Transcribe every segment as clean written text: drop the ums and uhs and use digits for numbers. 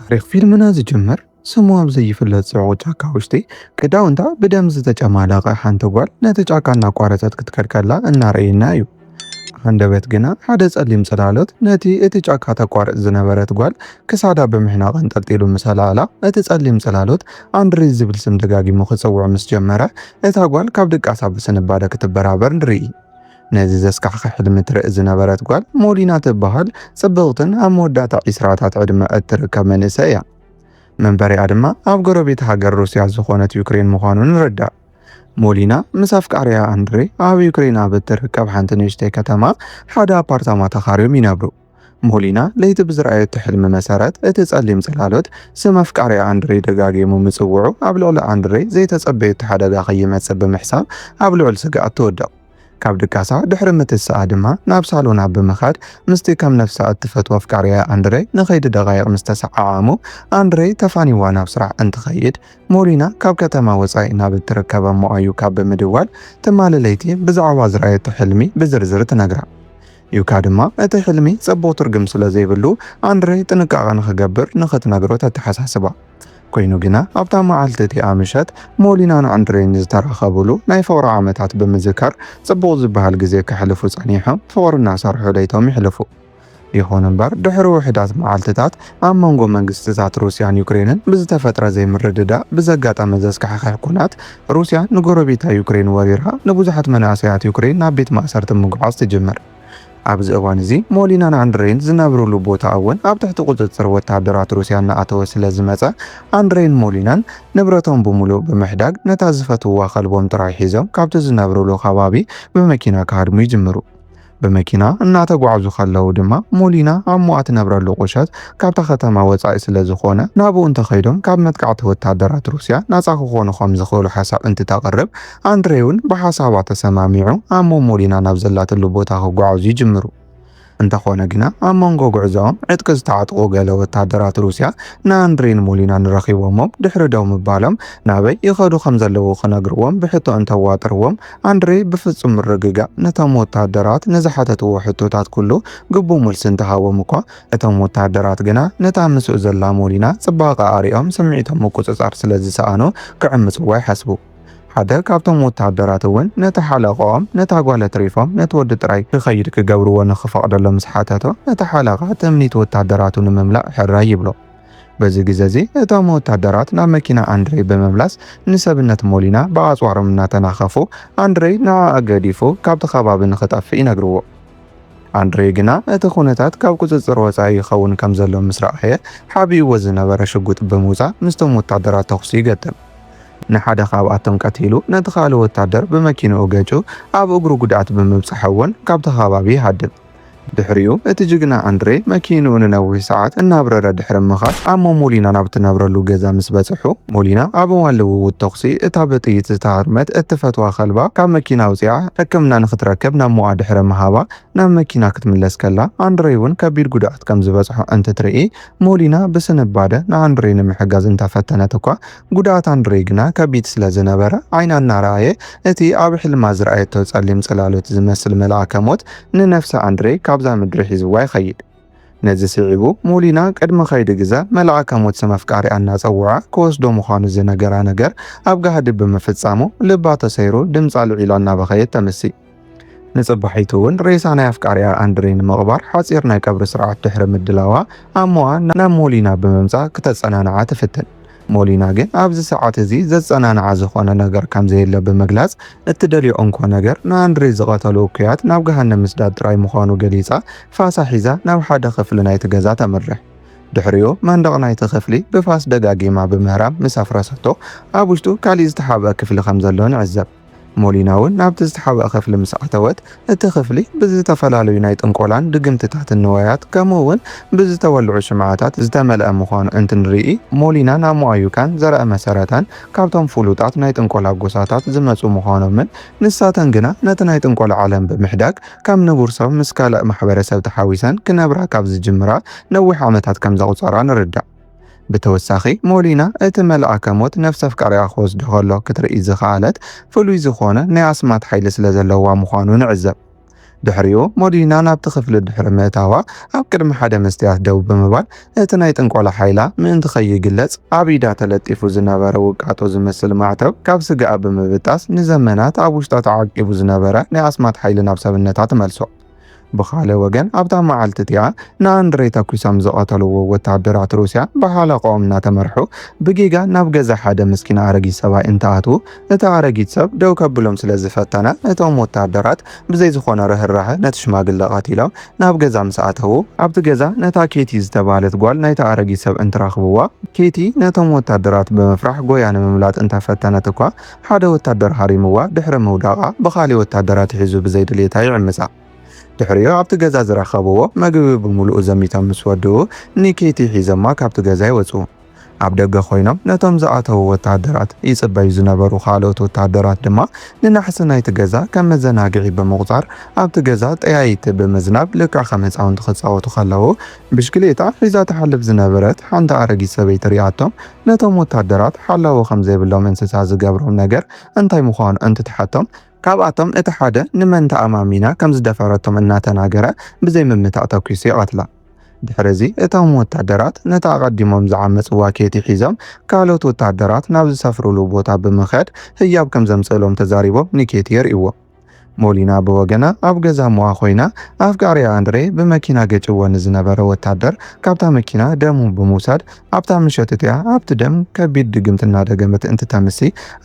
ታሪክ ፊልምና ዝጅምር ስሙ ኣብ ዘይፍለጥ ጽዑቕ ጫካ ውሽጢ ክዳውንታ ብደም ዝተጨማለቐ ሓንቲ ጓል ነቲ ጫካ እናቋረፀት ክትከድ እናረአየና እዩ። አንደበት ግና ሓደ ጸሊም ጽላሎት ነቲ እቲ ጫካ ተቋርጽ ዝነበረት ጓል ክሳዳ ብምሕናቕ አንጠልጢሉ ምሰላላ እቲ ጸሊም ጽላሎት አንድሪ ዝብል ስም ደጋጊሙ ክጽውዕ ምስ ጀመረ እታ ጓል ካብ ድቃሳ ብስንባደ ክትበራበር ንርኢ። ነዚ ዘስካሕከ ሕልሚ ትርኢ ዝነበረት ጓል ሞሊና ትበሃል ጽብቕትን ኣብ መወዳእታ 20ታት ዕድመ እትርከብ መንእሰይ እያ። መንበሪኣ ድማ ኣብ ጎረቤት ሃገር ሩስያ ዝኾነት ዩክሬን ምዃኑ ንርዳእ። ሞሊና ምስ ኣፍቃሪያ አንድሬ ኣብ ዩክሬን ኣብ እትርከብ ሓንቲ ንእሽተይ ከተማ ሓደ ኣፓርታማ ተኻርዮም ይነብሩ። ሞሊና ለይቲ ብዝረኣየቱ ሕልሚ መሰረት እቲ ጸሊም ጽላሎት ስም ኣፍቃሪያ አንድሬ ደጋጊሙ ምጽውዑ ኣብ ልዕሊ አንድሬ ዘይተጸበየቱ ሓደጋ ኸይመጽእ ብምሕሳብ ኣብ ልዑል ስጋኣት ትወድቕ። ካብ ድቃሳ ድሕሪ ምትስኣ ድማ ናብ ሳሎና ብምኻድ ምስቲ ከም ነፍሳ እትፈትዎ ኣፍቃሪያ አንድሬ ንኸይዲ ደቓይቕ ምስ ተሰዓዓሙ አንድሬ ተፋኒዋ ናብ ስራሕ እንትኸይድ ሞሊና ካብ ከተማ ወፃኢ ናብ እትርከብ እሞኣዩ ካብ ብምድዋል ትማልለይቲ ብዛዕባ ዝረኣየቱ ሕልሚ ብዝርዝር ትነግራ። ዩካ ድማ እቲ ሕልሚ ጽቡቕ ትርጉም ስለ ዘይብሉ አንድሬ ጥንቃቐ ንኽገብር ንኽትነግሮ ተተሓሳስባ። ኮይኑ ግና ኣብታ መዓልቲ እቲኣ ምሸት ሞሊናን አንድሬን ዝተራኸብሉ ናይ ፍቕሪ ዓመታት ብምዝካር ጽቡቕ ዝበሃል ግዜ ክሕልፉ ጸኒሖም ፍቕሪ እናሰርሑ ለይቶም ይሕልፉ። ይኹን እምበር ድሕሪ ውሕዳት መዓልትታት ኣብ መንጎ መንግስትታት ሩስያን ዩክሬንን ብዝተፈጥረ ዘይምርድዳእ ብዘጋጠመ ዘስካሕክሕ ኩናት ሩስያ ንጎረቤታ ዩክሬን ወሪራ ንብዙሓት መናእሰያት ዩክሬን ናብ ቤት ማእሰርቲ ምጉዓዝ ትጅምር። ኣብዚ እዋን እዚ ሞሊናን አንድሬን ዝነብሩሉ ቦታ እውን ኣብ ትሕቲ ቁፅፅር ወታደራት ሩስያ እናኣተወ ስለ ዝመፀ አንድሬን ሞሊናን ንብረቶም ብምሉእ ብምሕዳግ ነታ ዝፈትውዋ ከልቦም ጥራይ ሒዞም ካብቲ ዝነብሩሉ ከባቢ ብመኪና ክሃድሙ ይጅምሩ። በመኪና እናተጓዓዙ ከለው ድማ ሞሊና ኣብ ሞኣ ትነብረሉ ቁሸት ካብታ ከተማ ወፃኢ ስለ ዝኾነ ናብኡ እንተኸይዶም ካብ መጥቃዕቲ ወታደራት ሩስያ ናፃ ክኾኑ ከም ዝኽእሉ ሓሳብ እንትተቕርብ አንድሬ እውን ብሓሳባ ተሰማሚዑ ኣሞ ሞሊና ናብ ዘላትሉ ቦታ ክጓዓዙ ይጅምሩ። እንተኾነ ግና ኣብ መንጎ ጉዕዞኦም ዕጥቂ ዝተዓጥቑ ገለ ወታደራት ሩስያ ንአንድሬን ሞሊና ንረኺቦሞም ድሕሪ ደው ምባሎም ናበይ ይኸዱ ከም ዘለዉ ክነግርዎም ብሕቶ እንተዋጥርዎም አንድሬ ብፍጹም ርግጋእ ነቶም ወታደራት ንዝሓተትዎ ሕቶታት ኩሉ ግቡእ መልሲ እንትሃቦም እኳ እቶም ወታደራት ግና ነታ ምስኡ ዘላ ሞሊና ጽባቐ ኣሪኦም ስምዒቶም ምቁፅጻር ስለ ዝሰኣኑ ክዕምፅዋ ይሓስቡ። ሓደ ካብቶም ወታደራት እውን ነቲ ሓለቆኦም ነታ ጓል ኣትሪፎም ነቲ ወዲ ጥራይ ክኸይድ ክገብርዎ ንኽፈቕደሎም ምስ ሓተቶ ነቲ ሓለቓ ትምኒት ወታደራቱ ንምምላእ ሕራይ ይብሎ። በዚ ግዜ እዚ እቶም ወታደራት ናብ መኪና አንድሬ ብምምላስ ንሰብነት ሞሊና ብኣጽዋሮም እናተናኸፉ አንድሬ ንዓኣ ገዲፉ ካብቲ ከባቢ ንኽጠፍእ ይነግርዎ። አንድሬ ግና እቲ ኩነታት ካብ ቁፅፅር ወፃኢ ይኸውን ከም ዘሎ ምስ ረኣየ ሓቢእዎ ዝነበረ ሽጉጥ ብምውፃእ ምስቶም ወታደራት ተኽሲ ይገጥም። ንሓደ ካብኣቶም ቀቲሉ ነቲ ካልእ ወታደር ብመኪንኡ ገጩ ኣብ እግሩ ጉድኣት ብምብፅሕ እውን ካብቲ ከባቢ ይሃድም። ድሕሪኡ እቲ ጅግና አንድሬ መኪንኡ ንነዊሕ ሰዓት እናብረረ ድሕሪ ምኻድ ኣሞ ሞሊና ናብ ትነብረሉ ገዛ ምስ በፅሑ ሞሊና ኣብ እዋን ልውውጥ ተኽሲ እታ ብጥይት ዝተሃርመት እትፈትዋ ከልባ ካብ መኪና ውፅኣ ሕክምና ንኽትረክብ ናብ ሞኣ ድሕሪ ምሃባ ናብ መኪና ክትምለስ ከላ አንድሬ እውን ከቢድ ጉድኣት ከም ዝበፅሖ እንትትርኢ ሞሊና ብስንባደ ንአንድሬ ንምሕጋዝ እንተፈተነት እኳ ጉድኣት አንድሬ ግና ከቢድ ስለ ዝነበረ ዓይና እናረኣየ እቲ ኣብ ሕልማ ዝረኣየቶ ጸሊም ጽላሎት ዝመስል መልኣከ ሞት ንነፍሲ አንድሬ ካብዛ ምድሪ ሒዝዋ ይኸይድ። ነዚ ስዒቡ ሞሊና ቅድሚ ኸይዲ ግዜ መልኣከ ሞት ስም ኣፍቃሪኣ እናፀውዓ ክወስዶ ምዃኑ ዝነገራ ነገር ኣብ ጋህዲ ብምፍጻሙ ልባ ተሰይሩ ድምፃ ልዒላ እናበኸየት ተምሲ። ንጽባሒቱ እውን ሬሳ ናይ ኣፍቃሪኣ አንድሬ ንምቕባር ሓፂር ናይ ቀብሪ ስርዓት ድሕሪ ምድላዋ ኣሞኣ ናብ ሞሊና ብምምፃእ ክተጸናንዓ ትፍትን። ሞሊና ግን ኣብዚ ሰዓት እዚ ዘጸናንዓ ዝኾነ ነገር ከም ዘየለ ብምግላጽ እትደልዮ እንኳ ነገር ንአንድሬ ዝቐተሉ እኩያት ናብ ገሃነም ምስዳድ ጥራይ ምዃኑ ገሊጻ ፋሳ ሒዛ ናብ ሓደ ክፍሊ ናይቲ ገዛ ተመርሕ። ድሕሪኡ መንደቕ ናይቲ ክፍሊ ብፋስ ደጋጊማ ብምህራም ምስ ኣፍረሰቶ ኣብ ውሽጡ ካሊእ ዝተሓብአ ክፍሊ ከም ዘሎ ንዕዘብ። ሞሊና እውን ናብቲ ዝተሓብአ ክፍሊ ምስ ኣተወት እቲ ክፍሊ ብዝተፈላለዩ ናይ ጥንቆላን ድግምትታትን ንዋያት ከምኡ እውን ብዝተወልዑ ሽምዓታት ዝተመልአ ምዃኑ እንትንርኢ ሞሊና ናብ ሞኣዩካን ዘርአ መሰረታን ካብቶም ፍሉጣት ናይ ጥንቆላ ጎሳታት ዝመፁ ምዃኖምን ንሳተን ግና ነቲ ናይ ጥንቆላ ዓለም ብምሕዳግ ከም ንቡር ሰብ ምስ ካልእ ማሕበረሰብ ተሓዊሰን ክነብራ ካብ ዝጅምራ ነዊሕ ዓመታት ከም ዘቑፀራ ንርዳእ። ብተወሳኺ ሞሊና እቲ መልኣከ ሞት ነፍሲ ኣፍቃሪኣ ክወስዶ ከሎ ክትርኢ ዝኸኣለት ፍሉይ ዝኾነ ናይ ኣስማት ሓይሊ ስለ ዘለዋ ምዃኑ ንዕዘብ። ድሕሪኡ ሞሊና ናብቲ ክፍሊ ድሕሪ ምእታዋ ኣብ ቅድሚ ሓደ መስትያት ደው ብምባል እቲ ናይ ጥንቆላ ሓይላ ምእንቲ ከይግለጽ ኣብ ኢዳ ተለጢፉ ዝነበረ ውቃጦ ዝመስል ማዕተብ ካብ ስጋኣ ብምብጣስ ንዘመናት ኣብ ውሽጣ ተዓቂቡ ዝነበረ ናይ ኣስማት ሓይሊ ናብ ሰብነታ ትመልሶ። ብኻልእ ወገን ኣብታ መዓልቲ እቲኣ ንኣንድሬ ተኲሶም ዝቐተልዎ ወታደራት ሩስያ ብሓለቆኦም እናተመርሑ ብጌጋ ናብ ገዛ ሓደ ምስኪን ኣረጊት ሰብኣይ እንትኣትዉ እቲ ኣረጊት ሰብ ደው ከብሎም ስለ ዝፈተነ እቶም ወታደራት ብዘይ ዝኾነ ርህራሄ ነቲ ሽማግለ ቀቲሎም ናብ ገዛ ምስ ኣተዉ ኣብቲ ገዛ ነታ ኬቲ ዝተባሃለት ጓል ናይቲ ኣረጊት ሰብ እንትረኽብዋ ኬቲ ነቶም ወታደራት ብምፍራሕ ጎያ ንምምላጥ እንተፈተነት እኳ ሓደ ወታደር ሃሪምዋ ድሕሪ ምውዳቓ ብኻልእ ወታደራት ሒዙ ብዘይ ድሌታ ይዕምፃ። ድሕሪኡ ኣብቲ ገዛ ዝረኸብዎ መግቢ ብምሉኡ ዘሚቶም ምስ ወድኡ ንኬቲ ሒዞማ ካብቲ ገዛ ይወፁ። ኣብ ደገ ኮይኖም ነቶም ዝኣተዉ ወታደራት ይጽበዩ ዝነበሩ ካልኦት ወታደራት ድማ ንናሕሲ ናይቲ ገዛ ከም መዘናግዒ ብምቑፃር ኣብቲ ገዛ ጠያይቲ ብምዝናብ ልክዕ ከም ህፃውንቲ ክፃወቱ ከለዉ ብሽክሌታ ሒዛ ትሓልፍ ዝነበረት ሓንቲ ኣረጊት ሰበይቲ ሪኣቶም ነቶም ወታደራት ሓላዊ ከም ዘይብሎም እንስሳ ዝገብሮም ነገር እንታይ ምዃኑ እንትትሓቶም ካብኣቶም እቲ ሓደ ንመን ተኣማሚና ከም ዝደፈረቶም እናተናገረ ብዘይ ምምታእ ተኲሱ ይቐትላ። ድሕሪዚ እቶም ወታደራት ነታ ኣቐዲሞም ዝዓመፅዋ ኬቲ ሒዞም ካልኦት ወታደራት ናብ ዝሰፍሩሉ ቦታ ብምኽያድ ህያብ ከም ዘምጽእሎም ተዛሪቦም ንኬቲ የርእይዎ። ሞሊና ብወገና ኣብ ገዛ ሞኣ ኮይና ኣፍቃሪያ ኣንድሬ ብመኪና ገጭዎ ንዝነበረ ወታደር ካብታ መኪና ደሙ ብምውሳድ ኣብታ ምሸት እቲኣ ኣብቲ ደም ከቢድ ድግምት እናደገመት እንትተምሲ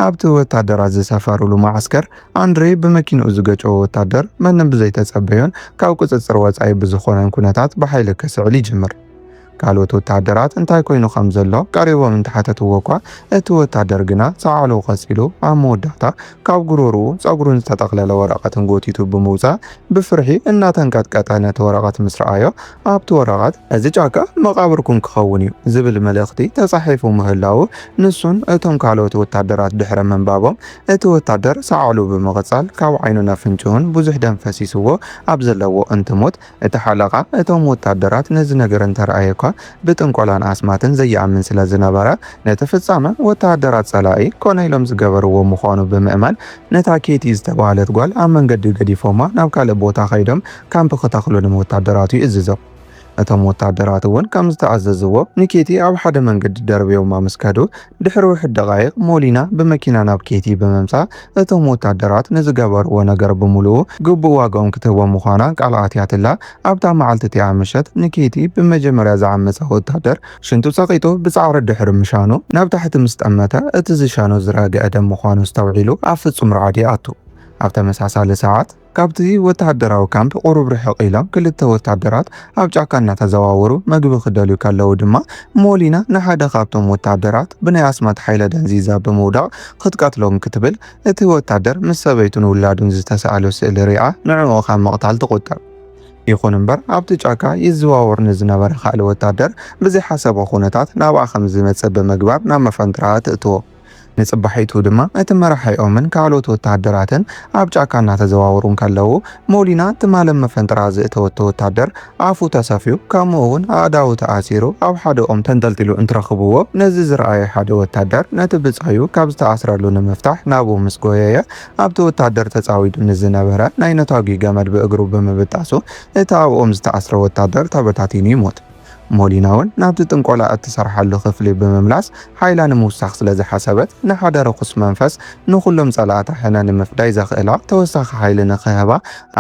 ኣብቲ ወታደራት ዝሰፈሩሉ ማዓስከር ኣንድሬ ብመኪንኡ ዝገጨዎ ወታደር መንም ብዘይተጸበዮን ካብ ቁፅፅር ወፃኢ ብዝኾነን ኩነታት ብሓይሊ ክስዕል ይጅምር። ካልኦት ወታደራት እንታይ ኮይኑ ከም ዘሎ ቀሪቦም እንትሓተትዎ እኳ እቲ ወታደር ግና ሰዓሉ ቀፂሉ ኣብ መወዳእታ ካብ ጉሮርኡ ፀጉሩን ዝተጠቕለለ ወረቐትን ጎቲቱ ብምውፃእ ብፍርሒ እናተንቀጥቀጠ ነቲ ወረቐት ምስ ረኣዮ ኣብቲ ወረቐት እዚ ጫካ መቃብርኩም ክኸውን እዩ ዝብል መልእኽቲ ተጻሒፉ ምህላው ንሱን እቶም ካልኦት ወታደራት ድሕረ መንባቦም እቲ ወታደር ሰዓሉ ብምቕፃል ካብ ዓይኑን ኣፍንጭኡን ብዙሕ ደም ፈሲስዎ ኣብ ዘለዎ እንትሞት እቲ ሓለቓ እቶም ወታደራት ነዚ ነገር እንተረኣየ እኳ ብጥንቆላን ኣስማትን ዘይኣምን ስለ ዝነበረ ነቲ ፍጻመ ወታደራት ጸላኢ ኮነ ኢሎም ዝገበርዎ ምዃኑ ብምእማን ነታ ኬቲ ዝተባሃለት ጓል ኣብ መንገዲ ገዲፎማ ናብ ካልእ ቦታ ከይዶም ካምፕ ክተኽሉ ንወታደራቱ ይእዝዞም። እቶም ወታደራት እውን ከም ዝተኣዘዝዎ ንኬቲ ኣብ ሓደ መንገዲ ደርብዮማ ምስ ከዱ ድሕሪ ውሕድ ደቓይቕ ሞሊና ብመኪና ናብ ኬቲ ብምምጻእ እቶም ወታደራት ንዝገበርዎ ነገር ብምሉኡ ግቡእ ዋጋኦም ክትህቦም ምዃና ቃል ኣትያትላ ኣብታ መዓልቲ እቲኣ ምሸት ንኬቲ ብመጀመርያ ዝዓመፀ ወታደር ሽንቱ ፀቒጡ ብፃዕሪ ድሕሪ ምሻኑ ናብ ታሕቲ ምስ ጠመተ እቲ ዝሻኖ ዝረግአ ደም ምዃኑ ዝተውዒሉ ኣብ ፍጹም ረዓዲ ኣቱ። ኣብ ተመሳሳሊ ሰዓት ካብቲ ወታደራዊ ካምፕ ቁሩብ ርሕቕ ኢሎም ክልተ ወታደራት ኣብ ጫካ እናተዘዋወሩ መግቢ ክደልዩ ከለዉ ድማ ሞሊና ንሓደ ካብቶም ወታደራት ብናይ ኣስማት ሓይለ ደንዚዛ ብምውዳቕ ክትቀትሎም ክትብል እቲ ወታደር ምስ ሰበይቱን ውላዱን ዝተሰኣሉ ስእሊ ሪኣ ንዕኡ ካብ ምቕታል ትቁጠብ። ይኹን እምበር ኣብቲ ጫካ ይዘዋወር ንዝነበረ ካልእ ወታደር ብዘይሓሰቦ ኩነታት ናብኣ ከም ዝመጽእ ብምግባር ናብ መፈንጥራ ትእትዎ። ንጽባሒቱ ድማ እቲ መራሒኦምን ካልኦት ወታደራትን ኣብ ጫካ እናተዘዋወሩን ከለዉ ሞሊና ትማለም መፈንጥራ ዝእተወቶ ወታደር ኣፉ ተሰፊዩ ከምኡ እውን ኣእዳዉ ተኣሲሩ ኣብ ሓደ ኦም ተንጠልጢሉ እንትረኽብዎ ነዚ ዝረኣየ ሓደ ወታደር ነቲ ብፅሕዩ ካብ ዝተኣስረሉ ንምፍታሕ ናብኡ ምስ ጎየየ ኣብቲ ወታደር ተፃዊዱ ንዝነበረ ናይ ነታጊ ገመድ ብእግሩ ብምብጣሱ እቲ ኣብ ኦም ዝተኣስረ ወታደር ተበታቲኑ ይሞት። ሞሊና እውን ናብቲ ጥንቆላ እትሰርሓሉ ክፍሊ ብምምላስ ሓይላ ንምውሳኽ ስለ ዝሓሰበት ንሓደ ርኩስ መንፈስ ንኩሎም ጸላእታ ሕነ ንምፍዳይ ዘኽእላ ተወሳኺ ሓይሊ ንኽህባ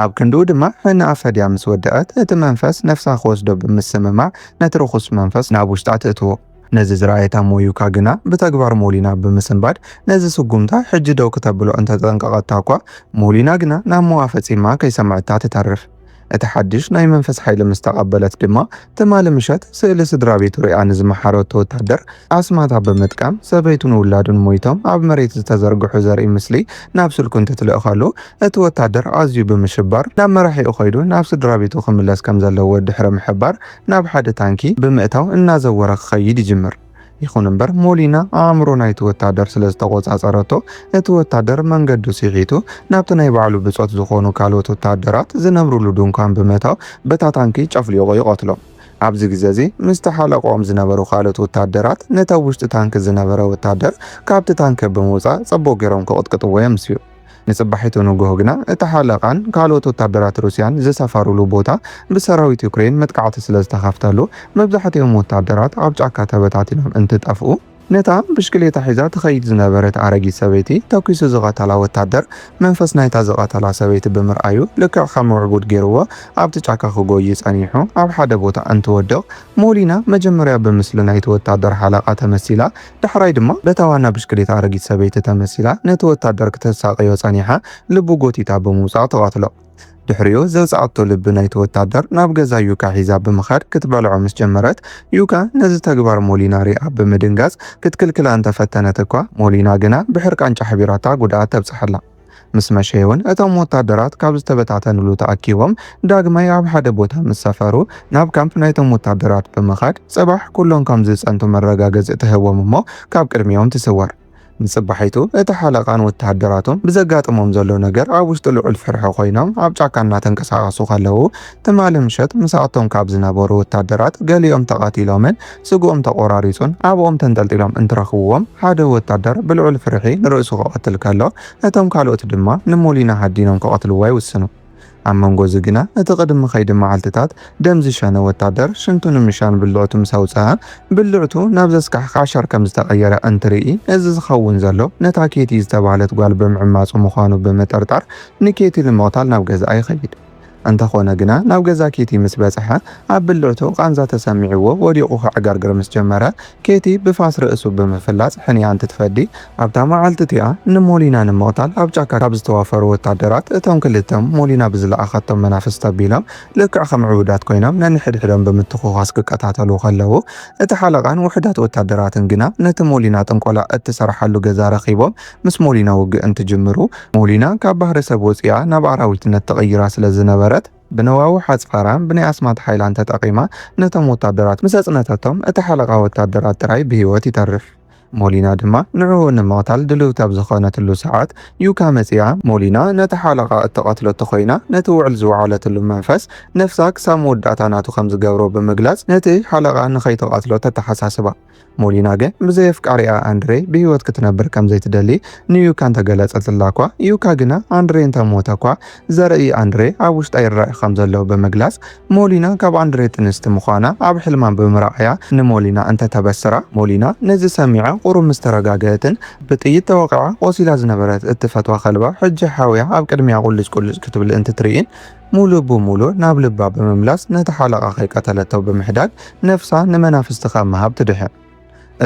ኣብ ክንድኡ ድማ ሕነ ኣፈድያ ምስ ወድአት እቲ መንፈስ ነፍሳ ክወስዶ ብምስምማዕ ነቲ ርኩስ መንፈስ ናብ ውሽጣ ትእትዎ። ነዚ ዝረኣየታ ሞዩካ ግና ብተግባር ሞሊና ብምስንባድ ነዚ ስጉምታ ሕጂ ደው ክተብሎ እንተጠንቀቐታ እኳ ሞሊና ግና ናብ ሞዋ ፈጺማ ከይሰምዕታ ትተርፍ። እቲ ሓድሽ ናይ መንፈስ ሓይሊ ምስ ተቐበለት ድማ ትማሊ ምሸት ስእሊ ስድራ ቤቱ ሪኣ ንዝመሓረቶ ወታደር ኣስማታ ብምጥቃም ሰበይቱን ውላዱን ሞይቶም ኣብ መሬት ዝተዘርግሑ ዘርኢ ምስሊ ናብ ስልኩ እንትትልእኸሉ እቲ ወታደር ኣዝዩ ብምሽባር ናብ መራሒኡ ኸይዱ ናብ ስድራ ቤቱ ክምለስ ከም ዘለዎ ድሕሪ ምሕባር ናብ ሓደ ታንኪ ብምእታው እናዘወረ ክኸይድ ይጅምር። ይኹን እምበር ሞሊና ኣእምሮ ናይቲ ወታደር ስለ ዝተቆፃፀረቶ እቲ ወታደር መንገዱ ሲሒቱ ናብቲ ናይ ባዕሉ ብፆት ዝኾኑ ካልኦት ወታደራት ዝነብሩሉ ድንኳን ብምእታው በታ ታንኪ ጨፍሊቑ ይቐትሎም። ኣብዚ ግዜ እዚ ምስቲ ሓለቆኦም ዝነበሩ ካልኦት ወታደራት ነታ ውሽጢ ታንኪ ዝነበረ ወታደር ካብቲ ታንኪ ብምውፃእ ጽቡቕ ገይሮም ክቕጥቅጥዎ የምስዩ። ንጽባሒቱ ንግሆ ግና እቲ ሓለቓን ካልኦት ወታደራት ሩስያን ዝሰፈሩሉ ቦታ ብሰራዊት ዩክሬን መጥቃዕቲ ስለ ዝተኻፍተሉ መብዛሕትኦም ወታደራት ኣብ ጫካ ተበታቲኖም እንትጠፍኡ ነታ ብሽክሌታ ሒዛ ትኸይድ ዝነበረት ኣረጊት ሰበይቲ ተኪሱ ዝቐተላ ወታደር መንፈስ ናይታ ዝቐተላ ሰበይቲ ብምርኣዩ ልክዕ ከም ውዕቡድ ገይርዎ ኣብቲ ጫካ ክጎይ ጸኒሑ ኣብ ሓደ ቦታ እንትወድቕ ሞሊና መጀመርያ ብምስሊ ናይቲ ወታደር ሓለቓ ተመሲላ ድሕራይ ድማ በታ ዋና ብሽክሌታ ኣረጊት ሰበይቲ ተመሲላ ነቲ ወታደር ክተሳቀዮ ጸኒሓ ልቡ ጎቲታ ብምውጻእ ተቐትሎ። ድሕሪኡ ዘውፅኣቶ ልቢ ናይቲ ወታደር ናብ ገዛ ዩካ ሒዛ ብምኻድ ክትበልዖ ምስ ጀመረት ዩካ ነዚ ተግባር ሞሊና ሪኣ ብምድንጋጽ ክትክልክላ እንተፈተነት እኳ ሞሊና ግና ብሕርቃንጫ ሓቢራታ ጉድኣት ተብጽሐላ። ምስ መሸ እውን እቶም ወታደራት ካብ ዝተበታተንሉ ተኣኪቦም ዳግማይ ኣብ ሓደ ቦታ ምስ ሰፈሩ ናብ ካምፕ ናይቶም ወታደራት ብምኻድ ጽባሕ ኩሎም ከም ዝጸንቱ መረጋገፂ ትህቦም እሞ ካብ ቅድሚኦም ትስወር። ንጽባሒቱ እቲ ሓለቓን ወታደራቶም ብዘጋጥሞም ዘሎ ነገር ኣብ ውሽጢ ልዑል ፍርሒ ኮይኖም ኣብ ጫካ እናተንቀሳቐሱ ከለዉ ትማሊ ምሸት ምስኣቶም ካብ ዝነበሩ ወታደራት ገሊኦም ተቐቲሎምን ስጉኦም ተቆራሪጹን ኣብኦም ተንጠልጢሎም እንትረኽብዎም ሓደ ወታደር ብልዑል ፍርሒ ንርእሱ ክቐትል ከሎ እቶም ካልኦት ድማ ንሞሊና ሃዲኖም ክቐትልዋ ይውስኑ። ኣብ መንጎ ዝግና እቲ ቅድሚ ኸይዲ መዓልትታት ደም ዝሸነ ወታደር ሽንቱ ንምሻን ብልዕቱ ምስ ኣውፅአ ብልዕቱ ናብ ዘስካሕ ዓሸር ከም ዝተቐየረ እንትርኢ እዚ ዝኸውን ዘሎ ነታ ኬቲ ዝተባህለት ጓል ብምዕማፁ ምዃኑ ብምጥርጣር ንኬቲ ንምቕታል ናብ ገዛ ይኸይድ። እንተኾነ ግና ናብ ገዛ ኬቲ ምስ በጽሐ ኣብ ብልዕቱ ቃንዛ ተሰሚዕዎ ወዲቑ ክዕገርግር ምስ ጀመረ ኬቲ ብፋስ ርእሱ ብምፍላጽ ሕንያ እንትትፈዲ ኣብታ መዓልቲ እቲኣ ንሞሊና ንምቕታል ኣብ ጫካ ካብ ዝተዋፈሩ ወታደራት እቶም ክልተም ሞሊና ብዝለኣኸቶም መናፍስቲ ኣቢሎም ልክዕ ከም ዕቡዳት ኮይኖም ነንሕድሕዶም ብምትኹኻስ ክከታተሉ ከለዉ እቲ ሓለቓን ውሕዳት ወታደራትን ግና ነቲ ሞሊና ጥንቆላ እትሰርሓሉ ገዛ ረኺቦም ምስ ሞሊና ውግእ እንትጅምሩ ሞሊና ካብ ባህረሰብ ወፂኣ ናብ ኣራዊትነት ተቐይራ ስለ ዝነበረ ብነዋዊ ሓጽፋራን ብናይ ኣስማት ሓይላን ተጠቒማ ነቶም ወታደራት ምስ ኣጽነተቶም እቲ ሓለቓ ወታደራት ጥራይ ብሂወት ይተርፍ። ሞሊና ድማ ንዕኡ ንምቕታል ድልውቲ ኣብ ዝኾነትሉ ሰዓት ዩካ መጺኣ ሞሊና ነቲ ሓለቓ እትቐትለቶ ኮይና ነቲ ውዕል ዝወዓለትሉ መንፈስ ነፍሳ ክሳብ መወዳእታ ናቱ ከም ዝገብሮ ብምግላጽ ነቲ ሓለቓ ንኸይትቐትሎ ተተሓሳስባ። ሞሊና ግን ብዘይ ኣፍቃሪኣ ኣንድሬ ብሂወት ክትነብር ከም ዘይትደሊ ንዩካ እንተገለጸትላ እኳ ዩካ ግና ኣንድሬ እንተሞተ እኳ ዘርኢ ኣንድሬ ኣብ ውሽጣ ይረኣይ ከም ዘሎ ብምግላጽ ሞሊና ካብ ኣንድሬ ጥንስቲ ምዃና ኣብ ሕልማን ብምርኣያ ንሞሊና እንተተበስራ ሞሊና ነዚ ሰሚዓ ቁሩብ ምስ ተረጋገአትን ብጥይት ተወቂዓ ቆሲላ ዝነበረት እትፈትዋ ከልባ ሕጂ ሓውያ ኣብ ቅድሚያ ቁልጭ ቁልጭ ክትብል እንትትርኢን ሙሉእ ብሙሉእ ናብ ልባ ብምምላስ ነቲ ሓለቓ ከይቀተለቶ ብምሕዳግ ነፍሳ ንመናፍስቲ ከምሃብ ትድሕን።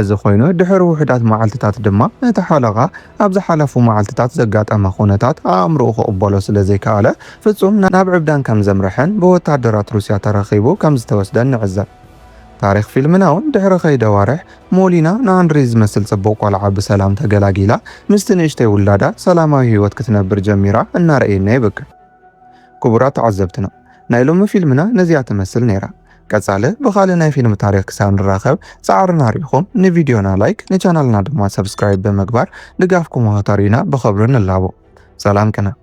እዚ ኮይኑ ድሕሪ ውሕዳት መዓልትታት ድማ እቲ ሓለቓ ኣብ ዝሓለፉ መዓልትታት ዘጋጠመ ኩነታት ኣእምሮኡ ክቕበሎ ስለ ዘይከኣለ ፍጹም ናብ ዕብዳን ከም ዘምርሐን ብወታደራት ሩስያ ተረኺቡ ከም ዝተወስደን ንዕዘብ። ታሪክ ፊልምና እውን ድሕሪ ከይዲ ኣዋርሕ ሞሊና ንኣንድሬ ዝመስል ጽቡቕ ቆልዓ ብሰላም ተገላጊላ ምስቲ ንእሽተይ ውላዳ ሰላማዊ ህይወት ክትነብር ጀሚራ እናርአየና ይብቅዕ። ክቡራት ተዓዘብትና ናይ ሎሚ ፊልምና ነዚኣ ትመስል ነይራ። ቀጻሊ ብኻልእ ናይ ፊልም ታሪክ ክሳብ ንራኸብ ጻዕርና ሪኢኹም ንቪድዮና ላይክ ንቻናልና ድማ ሰብስክራይብ ብምግባር ድጋፍኩም ኣህተሪና ብኽብሪ ንላቦ። ሰላም ቅና።